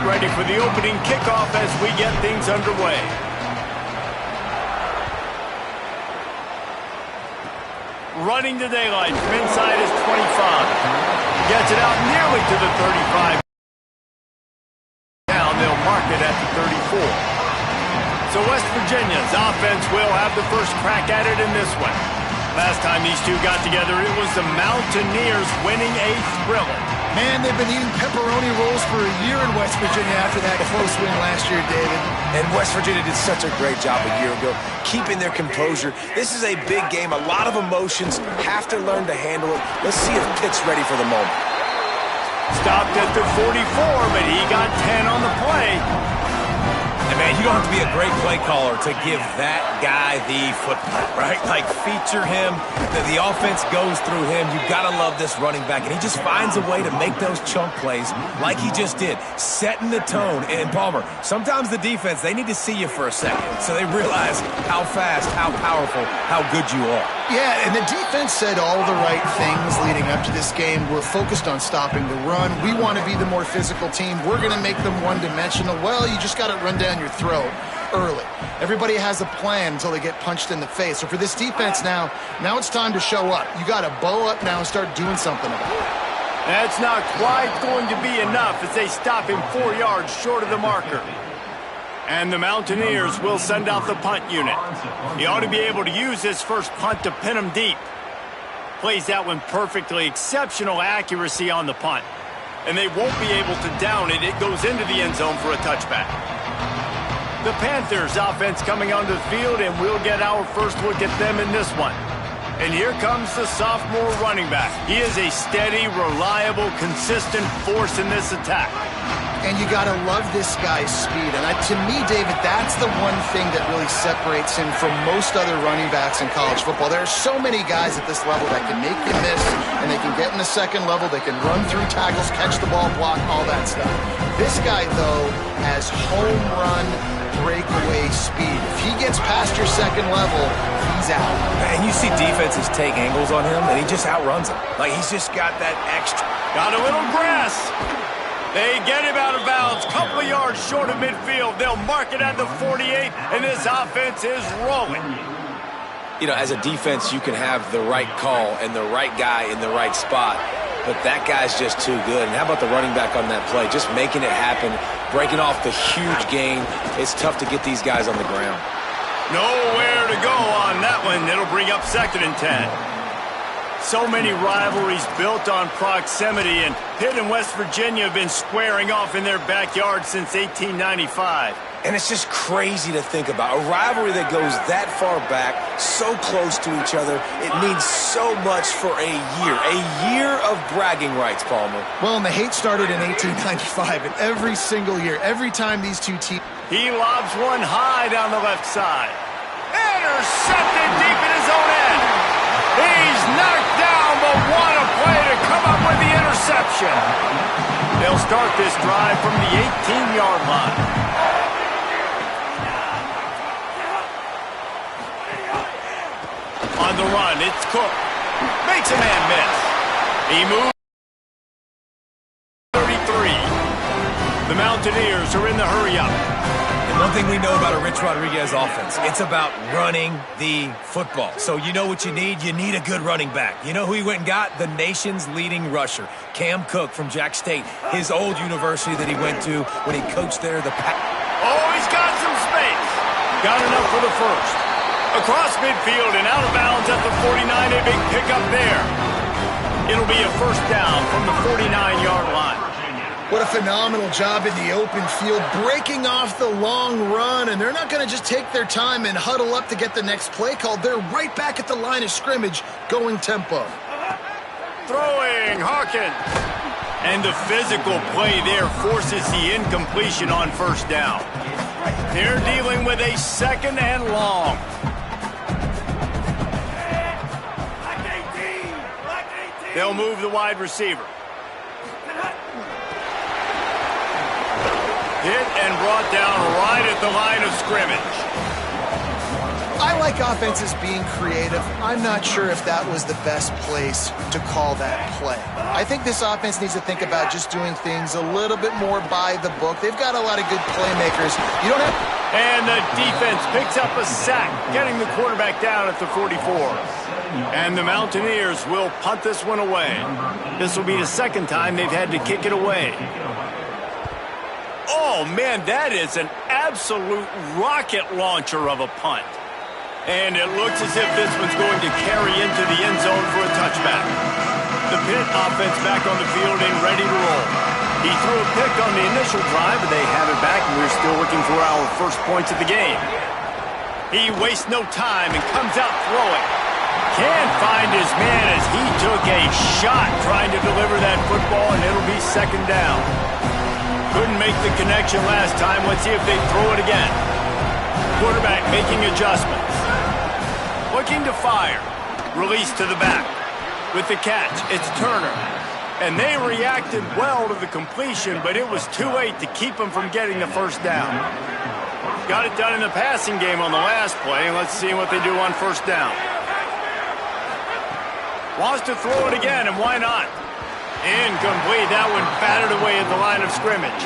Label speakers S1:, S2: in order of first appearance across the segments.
S1: ready for the opening kickoff as we get things underway. Running the daylight from inside his 25. Gets it out nearly to the 35. Now they'll mark it at the 34. So West Virginia's offense will have the first crack at it in this one. Last time these two got together, it was the Mountaineers winning a thriller.
S2: Man, they've been eating pepperoni rolls for a year in West Virginia after that close win last year, David.
S3: And West Virginia did such a great job a year ago, keeping their composure. This is a big game, a lot of emotions, have to learn to handle it. Let's see if Pitt's ready for the moment.
S1: Stopped at the 44, but he got 10 on the play.
S4: And man, you don't have to be a great play caller to give that guy the football, right? Like, feature him, the offense goes through him. You've got to love this running back, and he just finds a way to make those chunk plays like he just did, setting the tone. And Palmer, sometimes the defense, they need to see you for a second so they realize how fast, how powerful, how good you are.
S2: Yeah, and the defense said all the right things leading up to this game. We're focused on stopping the run. We want to be the more physical team. We're going to make them one-dimensional. Well, you just got to run down your throat early. Everybody has a plan until they get punched in the face. So for this defense now it's time to show up. You got to bow up now and start doing something about it.
S1: That's not quite going to be enough as they stop him 4 yards short of the marker. And the Mountaineers will send out the punt unit. He ought to be able to use his first punt to pin him deep. Plays that one perfectly, exceptional accuracy on the punt. And they won't be able to down it. It goes into the end zone for a touchback. The Panthers offense coming onto the field, and we'll get our first look at them in this one. And here comes the sophomore running back. He is a steady, reliable, consistent force in this attack.
S2: And you got to love this guy's speed. And to me, David, that's the one thing that really separates him from most other running backs in college football. There are so many guys at this level that can make you miss, and they can get in the second level. They can run through tackles, catch the ball, block, all that stuff. This guy, though, has home run breakaway speed. If he gets past your second level, he's out.
S4: And you see defenses take angles on him, and he just outruns them. Like, he's just got that extra.
S1: Got a little grass. They get him out of bounds, couple of yards short of midfield. They'll mark it at the 48, and this offense is rolling.
S3: You know, as a defense, you can have the right call and the right guy in the right spot, but that guy's just too good. And how about the running back on that play? Just making it happen, breaking off the huge gain. It's tough to get these guys on the ground.
S1: Nowhere to go on that one. It'll bring up 2nd and 10. So many rivalries built on proximity, and Pitt and West Virginia have been squaring off in their backyard since 1895.
S3: And it's just crazy to think about. A rivalry that goes that far back, so close to each other. It means so much for a year of bragging rights, Palmer.
S2: Well, and the hate started in 1895, and every single year, every time these two teams...
S1: He lobs one high down the left side. Intercepted deep in his own end. He's knocked down, but what a play to come up with the interception. They'll start this drive from the 18-yard line. On the run, it's Cook. Makes a man miss. He moves 33. The Mountaineers are in the hurry-up.
S4: And one thing we know about a Rich Rodriguez offense, it's about running the football. So you know what you need? You need a good running back. You know who he went and got? The nation's leading rusher, Cam Cook from Jack State, his old university that he went to when he coached there.
S1: Oh, he's got some space. Got enough for the first. Across midfield and out of bounds at the 49, a big pickup there. It'll be a first down from the 49-yard line.
S2: What a phenomenal job in the open field, breaking off the long run, and they're not going to just take their time and huddle up to get the next play called. They're right back at the line of scrimmage, going tempo.
S1: Throwing, Hawkins. And the physical play there forces the incompletion on first down. They're dealing with a 2nd and long. They'll move the wide receiver. Hit and brought down right at the line of scrimmage.
S2: I like offenses being creative. I'm not sure if that was the best place to call that play. I think this offense needs to think about just doing things a little bit more by the book. They've got a lot of good playmakers. You don't have...
S1: And the defense picks up a sack, getting the quarterback down at the 44. And the Mountaineers will punt this one away. This will be the second time they've had to kick it away. Oh, man, that is an absolute rocket launcher of a punt. And it looks as if this one's going to carry into the end zone for a touchback. The Pitt offense back on the field and ready to roll. He threw a pick on the initial drive, but they have it back, and we're still looking for our first points of the game. He wastes no time and comes out throwing. Can't find his man as he took a shot trying to deliver that football, and it'll be second down. Couldn't make the connection last time. Let's see if they throw it again. Quarterback making adjustments. Looking to fire. Release to the back. With the catch, it's Turner. And they reacted well to the completion, but it was too late to keep them from getting the first down. Got it done in the passing game on the last play. Let's see what they do on first down. Wants to throw it again, and why not? Incomplete. That one batted away at the line of scrimmage.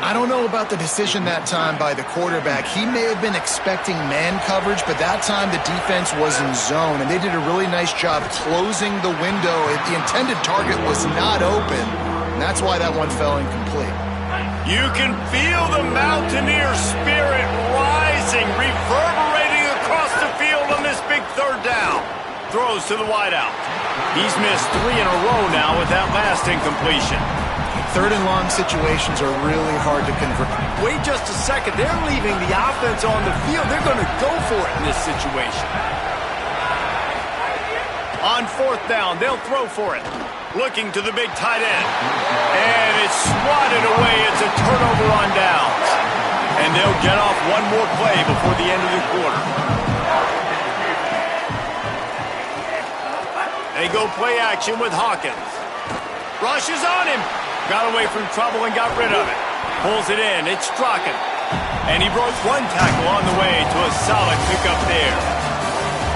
S2: I don't know about the decision that time by the quarterback. He may have been expecting man coverage, but that time the defense was in zone, and they did a really nice job closing the window. The intended target was not open, and that's why that one fell incomplete.
S1: You can feel the Mountaineer spirit rising, reverberating across the field on this big third down. Throws to the wideout. He's missed 3 in a row now with that last incompletion.
S2: Third and long situations are really hard to convert.
S1: Wait just a second. They're leaving the offense on the field. They're going to go for it in this situation. On fourth down, they'll throw for it. Looking to the big tight end. And it's swatted away. It's a turnover on downs. And they'll get off one more play before the end of the quarter. They go play action with Hawkins. Rushes on him. Got away from trouble and got rid of it. Pulls it in. It's Strachan. And he broke one tackle on the way to a solid pickup there.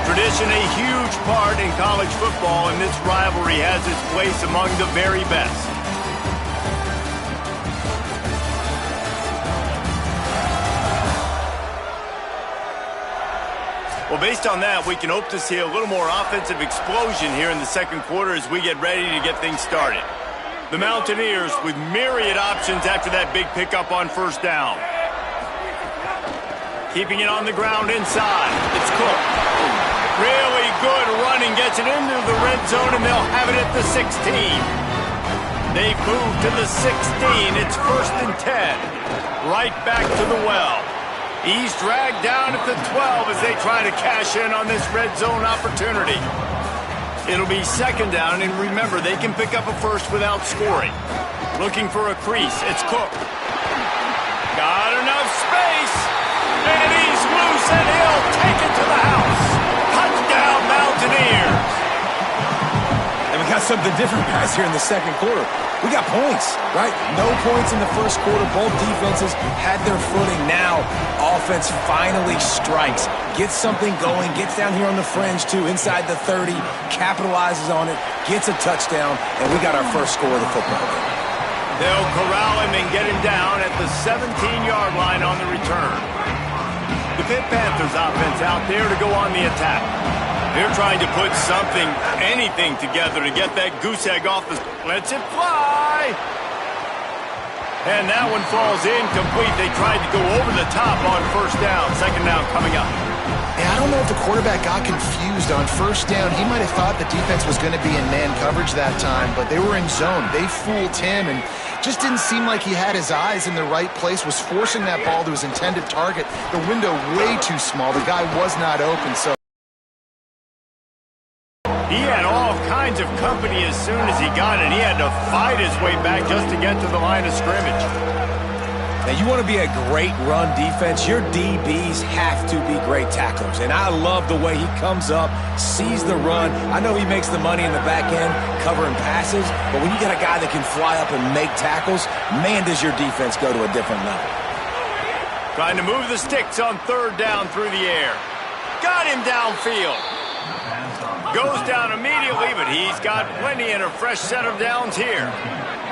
S1: Tradition a huge part in college football, and this rivalry has its place among the very best. Well, based on that, we can hope to see a little more offensive explosion here in the second quarter as we get ready to get things started. The Mountaineers with myriad options after that big pickup on first down. Keeping it on the ground inside. It's Cook. Really good running, gets it into the red zone, and they'll have it at the 16. They move to the 16. It's 1st and 10. Right back to the well. He's dragged down at the 12 as they try to cash in on this red zone opportunity. It'll be second down, and remember, they can pick up a first without scoring. Looking for a crease. It's Cook. Got enough space, and he's loose, and he'll take it to the house. Touchdown, Mountaineers.
S4: And we got something different, guys, here in the second quarter. We got points, right? No points in the first quarter. Both defenses had their footing. Now, offense finally strikes. Gets something going. Gets down here on the fringe, too, inside the 30. Capitalizes on it. Gets a touchdown. And we got our first score of the football game.
S1: They'll corral him and get him down at the 17-yard line on the return. The Pitt Panthers offense out there to go on the attack. They're trying to put something, anything together to get that goose egg off the... Lets it fly! And that one falls incomplete. They tried to go over the top on first down. Second down coming up.
S2: Yeah, I don't know if the quarterback got confused on first down. He might have thought the defense was going to be in man coverage that time, but they were in zone. They fooled him and just didn't seem like he had his eyes in the right place, was forcing that ball to his intended target. The window way too small. The guy was not open, so...
S1: He had all kinds of company as soon as he got it. He had to fight his way back just to get to the line of scrimmage.
S4: Now, you want to be a great run defense, your DBs have to be great tacklers. And I love the way he comes up, sees the run. I know he makes the money in the back end covering passes, but when you got a guy that can fly up and make tackles, man, does your defense go to a different level.
S1: Trying to move the sticks on third down through the air. got him downfield. Goes down immediately, but he's got plenty and a fresh set of downs here.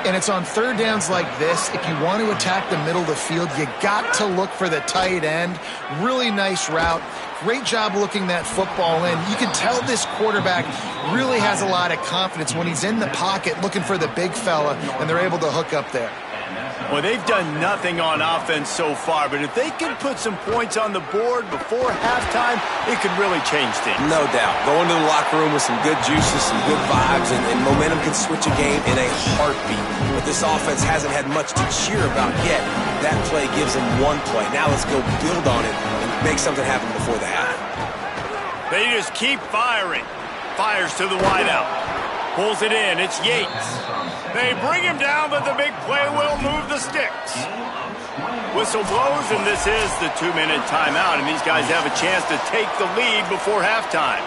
S2: And it's on third downs like this. If you want to attack the middle of the field, you got to look for the tight end. Really nice route. Great job looking that football in. You can tell this quarterback really has a lot of confidence when he's in the pocket looking for the big fella, and they're able to hook up there.
S1: Well, they've done nothing on offense so far, but if they can put some points on the board before halftime, it could really change things.
S3: No doubt. Go into the locker room with some good juices, some good vibes, and momentum can switch a game in a heartbeat. But this offense hasn't had much to cheer about yet. That play gives them one play. Now let's go build on it and make something happen before the half.
S1: They just keep firing. Fires to the wideout. Pulls it in. It's Yates. They bring him down, but the big play will move the sticks. Whistle blows, and this is the 2-minute timeout, and these guys have a chance to take the lead before halftime.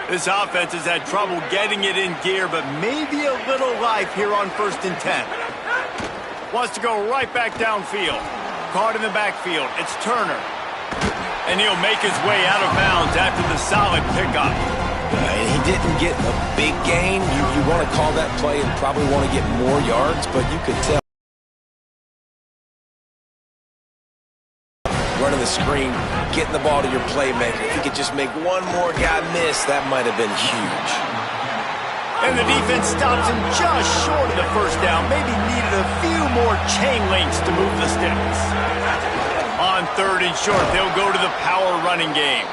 S1: This offense has had trouble getting it in gear, but maybe a little life here on 1st and 10. Wants to go right back downfield. Caught in the backfield. It's Turner. And he'll make his way out of bounds after the solid pickup.
S3: He didn't get a big gain. You want to call that play and probably want to get more yards, but you could tell. Running the screen, getting the ball to your playmaker. If you could just make one more guy miss, that might have been huge.
S1: And the defense stops him just short of the first down. Maybe needed a few more chain links to move the sticks. On 3rd and short, they'll go to the power running game.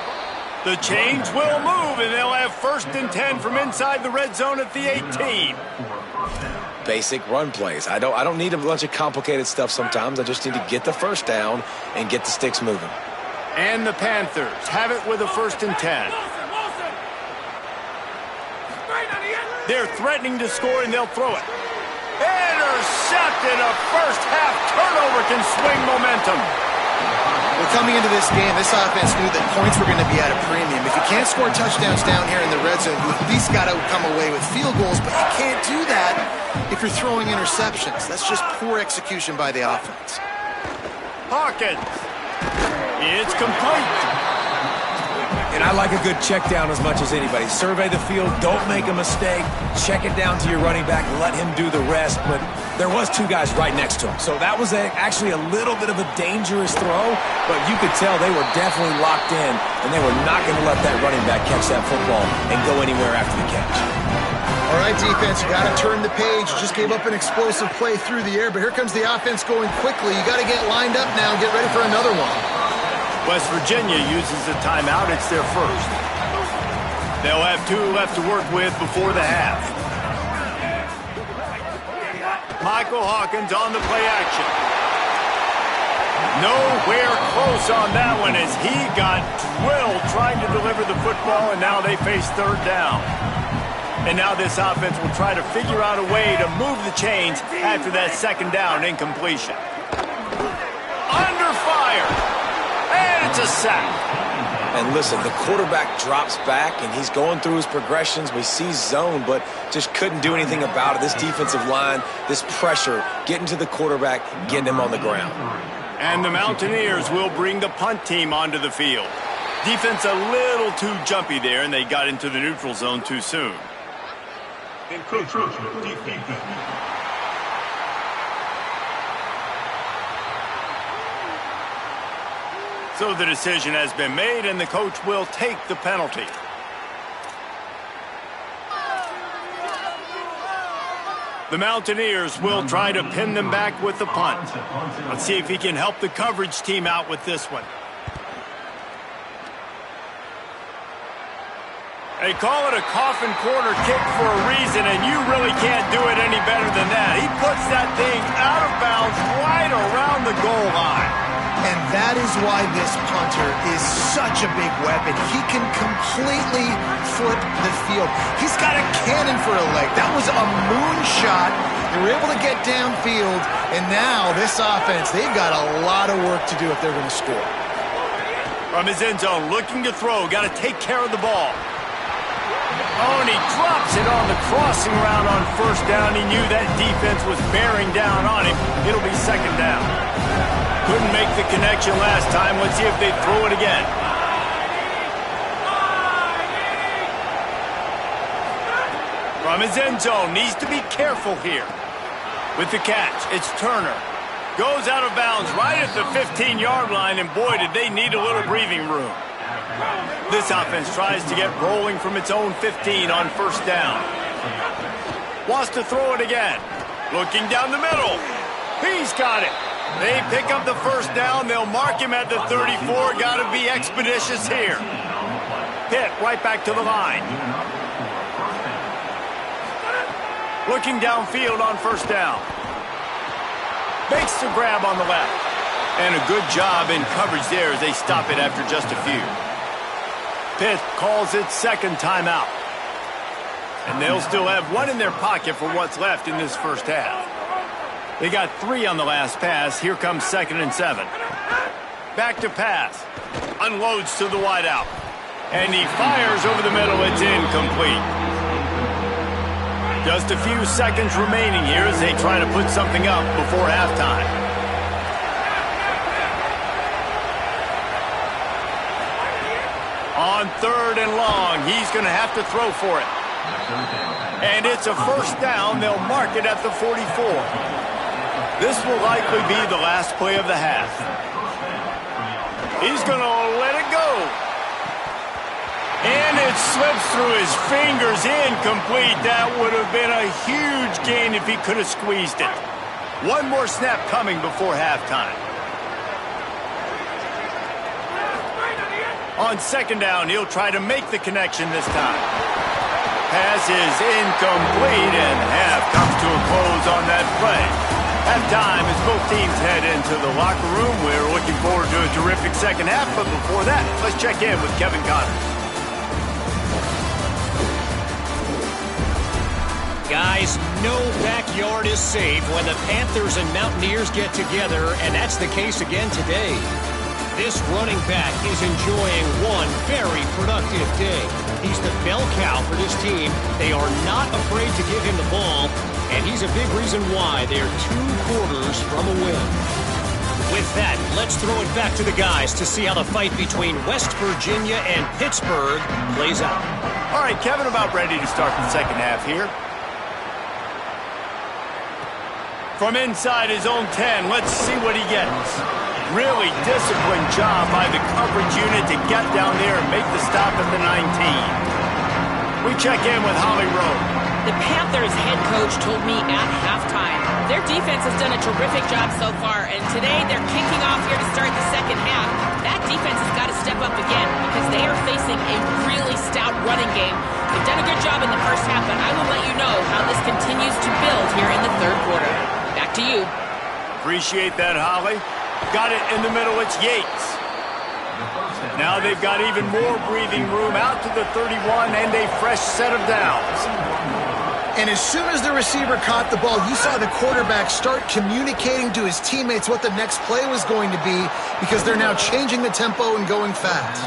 S1: The chains will move, and they'll have 1st and 10 from inside the red zone at the 18.
S3: Basic run plays. I don't need a bunch of complicated stuff sometimes. I just need to get the first down and get the sticks moving.
S1: And the Panthers have it with a 1st and 10. They're threatening to score, and they'll throw it. Intercepted. A first-half turnover can swing momentum.
S2: Well, coming into this game, this offense knew that points were going to be at a premium. If you can't score touchdowns down here in the red zone, you at least got to come away with field goals, but you can't do that if you're throwing interceptions. That's just poor execution by the offense.
S1: Hawkins. It's complete.
S4: And I like a good check down as much as anybody. Survey the field, don't make a mistake, check it down to your running back, let him do the rest. But there was 2 guys right next to him. So that was actually a little bit of a dangerous throw, but you could tell they were definitely locked in, and they were not going to let that running back catch that football and go anywhere after the catch.
S2: All right, defense, you got to turn the page. You just gave up an explosive play through the air, but here comes the offense going quickly. You got to get lined up now and get ready for another one.
S1: West Virginia uses a timeout. It's their first. They'll have 2 left to work with before the half. Michael Hawkins on the play action. Nowhere close on that one as he got drilled trying to deliver the football, and now they face 3rd down. And now this offense will try to figure out a way to move the chains after that 2nd down incompletion. Under fire. And it's a sack.
S3: And listen, the quarterback drops back, and he's going through his progressions. We see zone, but just couldn't do anything about it. This defensive line, this pressure, getting to the quarterback, getting him on the ground.
S1: And the Mountaineers will bring the punt team onto the field. Defense a little too jumpy there, and they got into the neutral zone too soon. So the decision has been made, and the coach will take the penalty. The Mountaineers will try to pin them back with the punt. Let's see if he can help the coverage team out with this one. They call it a coffin corner kick for a reason, and you really can't do it any better than that. He puts that thing out of bounds right around the goal line.
S2: And that is why this punter is such a big weapon. He can completely flip the field. He's got a cannon for a leg. That was a moonshot. They were able to get downfield, and now this offense, they've got a lot of work to do if they're going to score.
S1: From his end zone, looking to throw, got to take care of the ball. Oh, and he drops it on the crossing route on first down. He knew that defense was bearing down on him. It'll be second down. Couldn't make the connection last time. Let's see if they throw it again. From his end zone, needs to be careful here. With the catch, it's Turner. Goes out of bounds right at the 15-yard line, and boy, did they need a little breathing room. This offense tries to get rolling from its own 15 on first down. Wants to throw it again. Looking down the middle. He's got it. They pick up the first down. They'll mark him at the 34. Got to be expeditious here. Pitt right back to the line. Looking downfield on first down. Makes the grab on the left. And a good job in coverage there as they stop it after just a few. Pitt calls it second timeout. And they'll still have one in their pocket for what's left in this first half. They got 3 on the last pass. Here comes 2nd and 7. Back to pass. Unloads to the wideout. And he fires over the middle. It's incomplete. Just a few seconds remaining here as they try to put something up before halftime. On 3rd and long, he's going to have to throw for it. And it's a first down. They'll mark it at the 44. This will likely be the last play of the half. He's going to let it go. And it slips through his fingers, incomplete. That would have been a huge gain if he could have squeezed it. One more snap coming before halftime. On second down, he'll try to make the connection this time. Pass is incomplete, and half comes to a close on that play. Halftime as both teams head into the locker room. We're looking forward to a terrific second half, but before that, let's check in with Kevin Connors.
S5: Guys, no backyard is safe when the Panthers and Mountaineers get together, and that's the case again today. This running back is enjoying one very productive day. He's the bell cow for this team. They are not afraid to give him the ball, and he's a big reason why they're 2 quarters from a win. With that, let's throw it back to the guys to see how the fight between West Virginia and Pittsburgh plays out.
S1: All right, Kevin, about ready to start the second half here. From inside his own 10, let's see what he gets. Really disciplined job by the coverage unit to get down there and make the stop at the 19. We check in with Holly Rowe.
S6: The Panthers head coach told me at halftime their defense has done a terrific job so far, and today they're kicking off here to start the second half. That defense has got to step up again because they are facing a really stout running game. They've done a good job in the first half, but I will let you know how this continues to build here in the third quarter. Back to you.
S1: Appreciate that, Holly. Got it in the middle. It's Yates. Now they've got even more breathing room out to the 31 and a fresh set of downs.
S2: And as soon as the receiver caught the ball, you saw the quarterback start communicating to his teammates what the next play was going to be because they're now changing the tempo and going fast.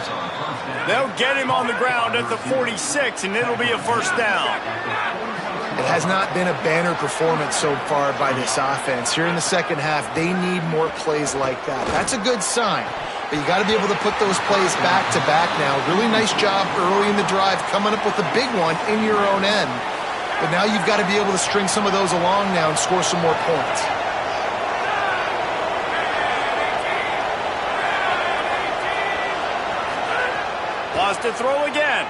S1: They'll get him on the ground at the 46, and it'll be a first down.
S2: It has not been a banner performance so far by this offense. Here in the second half, they need more plays like that. That's a good sign, but you got to be able to put those plays back to back now. Really nice job early in the drive coming up with a big one in your own end. But now you've got to be able to string some of those along now and score some more points.
S1: Lost to throw again.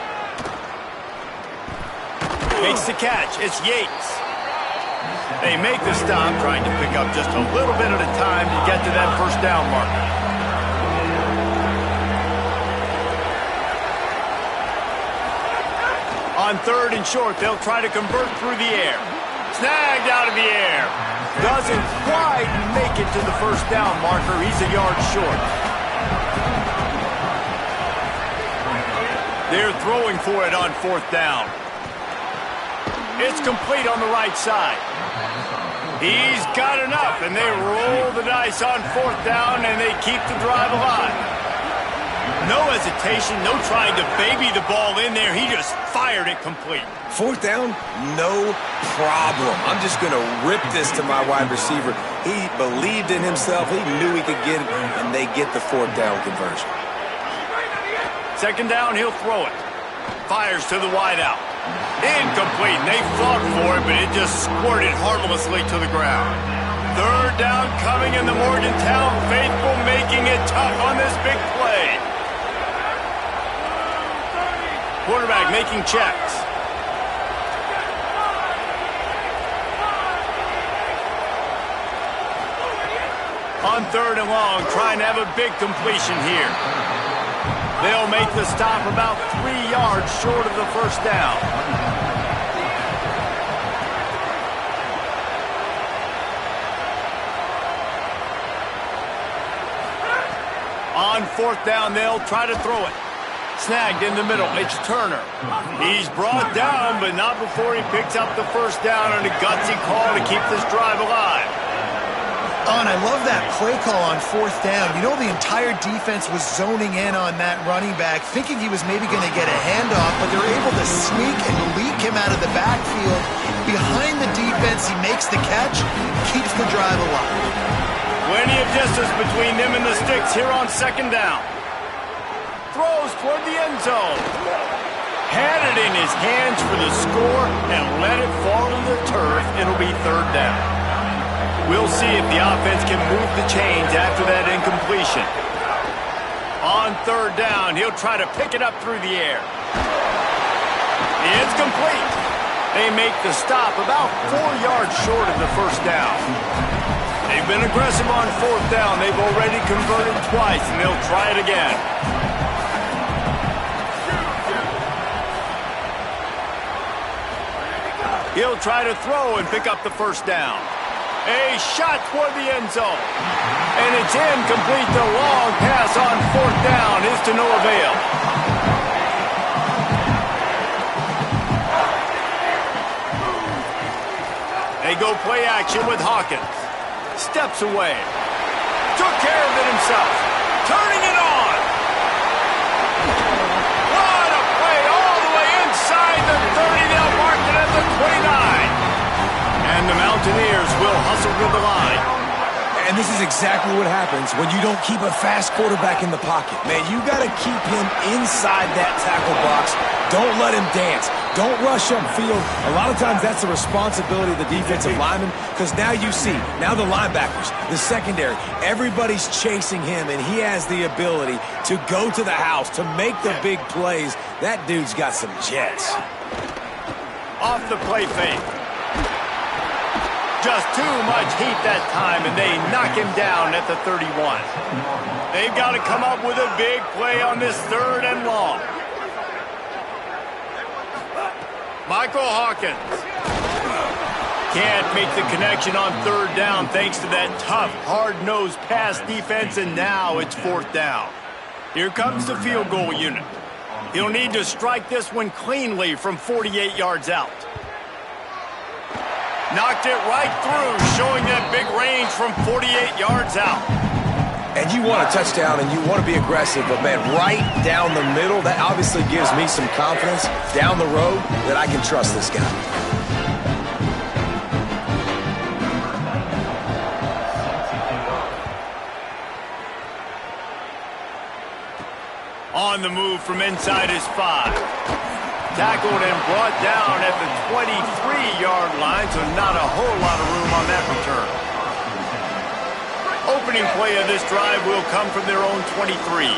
S1: Makes the catch. It's Yates. They make the stop, trying to pick up just a little bit at a time to get to that first down marker. On 3rd and short, they'll try to convert through the air. Snagged out of the air. Doesn't quite make it to the first down marker. He's a yard short. They're throwing for it on 4th down. It's complete on the right side. He's got enough, and they roll the dice on 4th down, and they keep the drive alive. No hesitation, no trying to baby the ball in there. He just fired it complete.
S3: Fourth down, no problem. I'm just going to rip this to my wide receiver. He believed in himself. He knew he could get it, and they get the fourth down conversion.
S1: Second down, he'll throw it. Fires to the wideout. Incomplete. They fought for it, but it just squirted harmlessly to the ground. Third down coming in the Morgantown faithful, making it tough on this big play. Quarterback making checks. On third and long, trying to have a big completion here. They'll make the stop about 3 yards short of the first down. On fourth down, they'll try to throw it. Snagged in the middle, it's Turner. He's brought down, but not before he picks up the first down on a gutsy call to keep this drive alive.
S2: And I love that play call on fourth down. You know, the entire defense was zoning in on that running back, thinking he was maybe going to get a handoff, but they're able to sneak and leak him out of the backfield. Behind the defense, he makes the catch, keeps the drive alive.
S1: Plenty of distance between them and the sticks here on second down. Throws toward the end zone. Had it in his hands for the score and let it fall to the turf. It'll be third down. We'll see if the offense can move the chains after that incompletion. On third down, he'll try to pick it up through the air. It's complete. They make the stop about 4 yards short of the first down. They've been aggressive on fourth down. They've already converted twice, and they'll try it again. He'll try to throw and pick up the first down. A shot toward the end zone. And it's incomplete. The long pass on fourth down is to no avail. They go play action with Hawkins. Steps away. Took care of it himself. Turning it on. What a play all the way inside the 30. They'll mark it at the 29. And the Mountaineers will hustle to the line.
S3: And this is exactly what happens when you don't keep a fast quarterback in the pocket. Man, you got to keep him inside that tackle box. Don't let him dance. Don't rush upfield. A lot of times that's the responsibility of the defensive lineman, because now you see, now the linebackers, the secondary, everybody's chasing him, and he has the ability to go to the house, to make the big plays. That dude's got some jets.
S1: Off the play fake. Just too much heat that time, and they knock him down at the 31. They've got to come up with a big play on this third and long. Michael Hawkins can't make the connection on third down thanks to that tough, hard-nosed pass defense, and now it's fourth down. Here comes the field goal unit. He'll need to strike this one cleanly from 48 yards out. Knocked it right through, showing that big range from 48 yards out.
S3: And you want a touchdown and you want to be aggressive, but man, right down the middle, that obviously gives me some confidence down the road that I can trust this guy.
S1: On the move from inside his 5. Tackled and brought down at the 23-yard line, so not a whole lot of room on that return. Opening play of this drive will come from their own 23.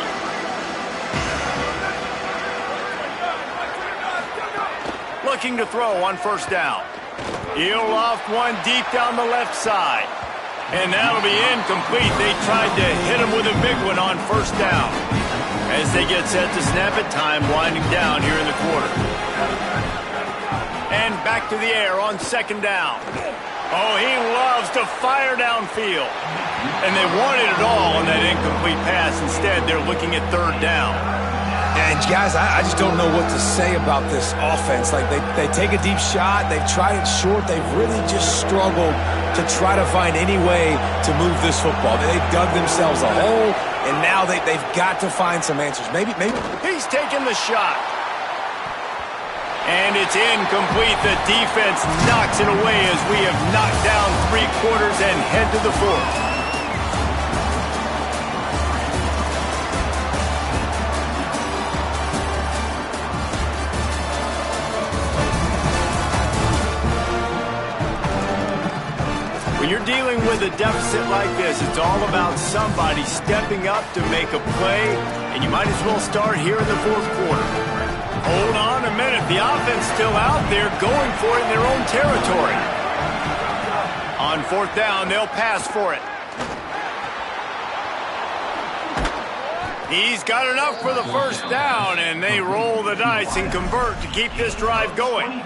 S1: Looking to throw on first down. He'll loft one deep down the left side. And that'll be incomplete. They tried to hit him with a big one on first down. As they get set to snap it, time winding down here in the quarter. And back to the air on second down. Oh, he loves to fire downfield. And they wanted it all on that incomplete pass. Instead, they're looking at third down.
S3: And guys, I just don't know what to say about this offense. Like, they take a deep shot, they've tried it short, they've really just struggled to try to find any way to move this football. They've dug themselves a hole. and now they've got to find some answers. Maybe.
S1: He's taking the shot. And it's incomplete. The defense knocks it away as we have knocked down 3 quarters and head to the 4th. When you're dealing with a deficit like this, it's all about somebody stepping up to make a play, and you might as well start here in the 4th quarter. Hold on a minute. The offense still out there going for it in their own territory. On 4th down, they'll pass for it. He's got enough for the 1st down, and they roll the dice and convert to keep this drive going.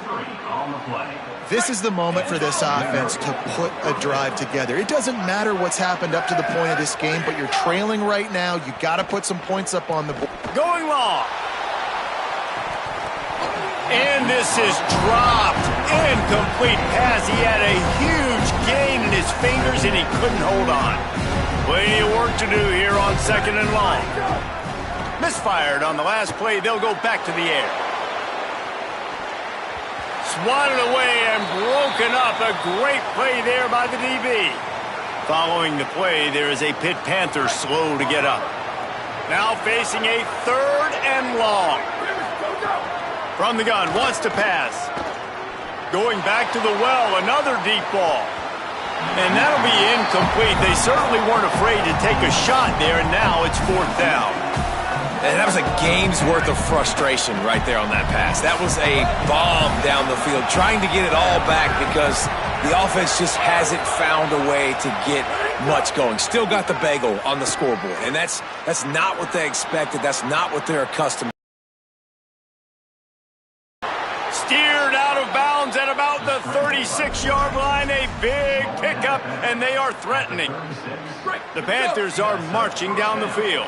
S2: This is the moment for this offense to put a drive together. It doesn't matter what's happened up to the point of this game, but you're trailing right now. You got to put some points up on the board.
S1: Going long. And this is dropped. Incomplete pass. He had a huge gain in his fingers, and he couldn't hold on. Plenty of work to do here on 2nd and long. Misfired on the last play. They'll go back to the air. Swatted away and broken up. A great play there by the DB. Following the play, there is a Pitt Panther slow to get up. Now facing a 3rd and long. From the gun, wants to pass. Going back to the well, another deep ball. And that'll be incomplete. They certainly weren't afraid to take a shot there, and now it's 4th down.
S3: And that was a game's worth of frustration right there on that pass. That was a bomb down the field, trying to get it all back because the offense just hasn't found a way to get much going. Still got the bagel on the scoreboard, and that's not what they expected. That's not what they're accustomed to.
S1: Steered out of bounds at about the 36-yard line. A big pickup, and they are threatening. The Panthers are marching down the field.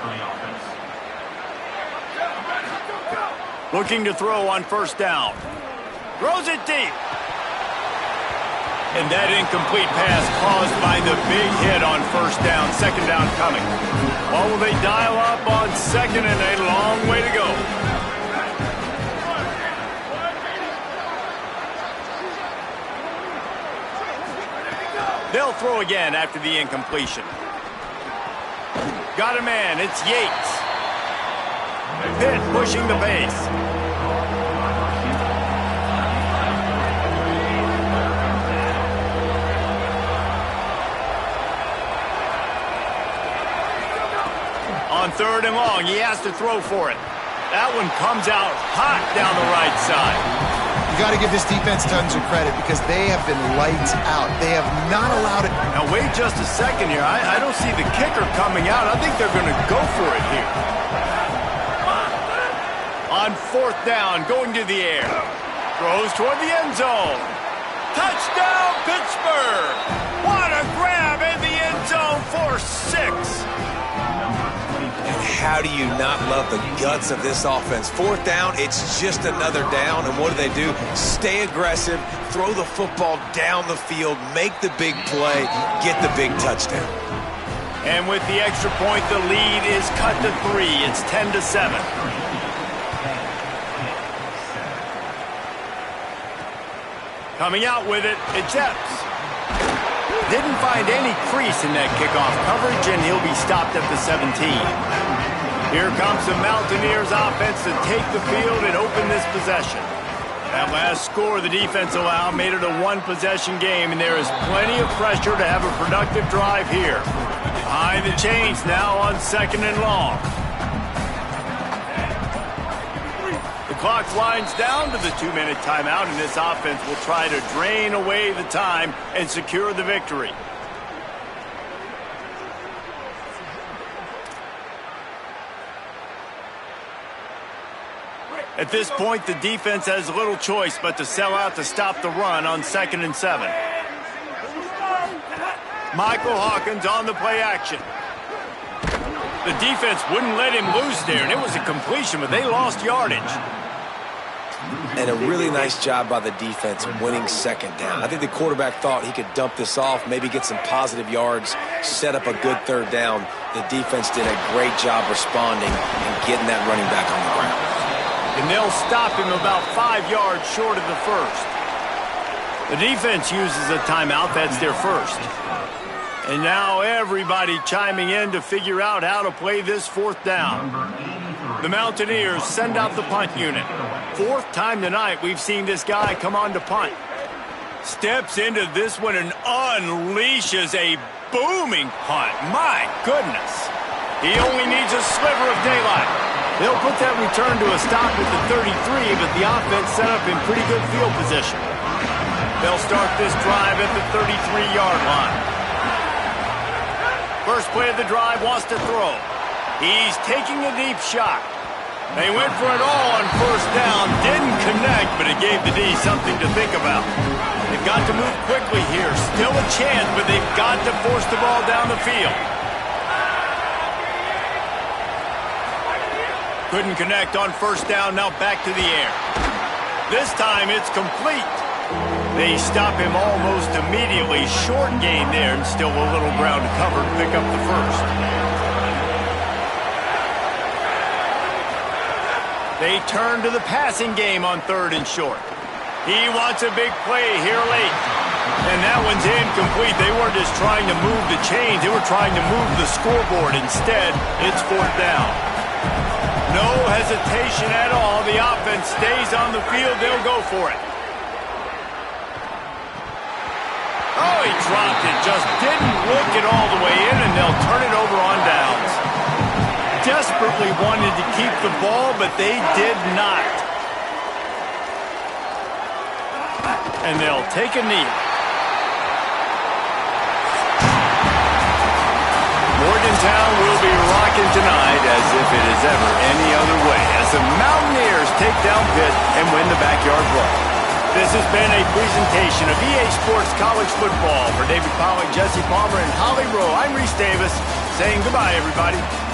S1: Looking to throw on 1st down. Throws it deep. And that incomplete pass caused by the big hit on 1st down. 2nd down coming. What will they dial up on 2nd, and a long way to go? They'll throw again after the incompletion. Got a man. It's Yates. Pitt pushing the base. On 3rd and long, he has to throw for it. That one comes out hot down the right side.
S2: You got to give this defense tons of credit because they have been lights out. They have not allowed it.
S1: Now, wait just a second here. I don't see the kicker coming out. I think they're going to go for it here. On 4th down, going to the air. Throws toward the end zone. Touchdown, Pittsburgh! What a grab in the end zone for 6.
S3: And how do you not love the guts of this offense? 4th down, it's just another down. And what do? Stay aggressive, throw the football down the field, make the big play, get the big touchdown.
S1: And with the extra point, the lead is cut to 3. It's 10-7. Coming out with it, it's Epps. Didn't find any crease in that kickoff coverage, and he'll be stopped at the 17. Here comes the Mountaineers offense to take the field and open this possession. That last score the defense allowed made it a 1-possession game, and there is plenty of pressure to have a productive drive here. Behind the chains now on 2nd and long. The clock winds down to the 2-minute timeout, and this offense will try to drain away the time and secure the victory. At this point, the defense has little choice but to sell out to stop the run on 2nd and 7. Michael Hawkins on the play action. The defense wouldn't let him loose there, and it was a completion, but they lost yardage.
S3: and a really nice job by the defense winning second down. I think the quarterback thought he could dump this off, maybe get some positive yards, set up a good third down. The defense did a great job responding and getting that running back on the ground.
S1: And they'll stop him about 5 yards short of the first. The defense uses a timeout. That's their first. And now everybody chiming in to figure out how to play this fourth down. The Mountaineers send out the punt unit. Fourth time tonight we've seen this guy come on to punt. Steps into this one and unleashes a booming punt. My goodness. He only needs a sliver of daylight. They'll put that return to a stop at the 33, but the offense set up in pretty good field position. They'll start this drive at the 33-yard line. First play of the drive, wants to throw. He's taking a deep shot. They went for it all on first down. Didn't connect, but it gave the D something to think about. They've got to move quickly here. Still a chance, but they've got to force the ball down the field. Couldn't connect on first down. Now back to the air. This time it's complete. They stop him almost immediately. Short gain there and still a little ground to cover to pick up the first. They turn to the passing game on third and short. He wants a big play here late. And that one's incomplete. They weren't just trying to move the chains. They were trying to move the scoreboard. Instead, it's fourth down. No hesitation at all. The offense stays on the field. They'll go for it. Oh, he dropped it. Just didn't look it all the way in, and they'll turn it over on downs. Desperately wanted to keep the ball, but they did not. And they'll take a knee. Morgantown will be rocking tonight as if it is ever any other way, as the Mountaineers take down Pitt and win the backyard brawl. This has been a presentation of EA Sports College Football. For David Pollack, Jesse Palmer, and Holly Rowe, I'm Reese Davis saying goodbye, everybody.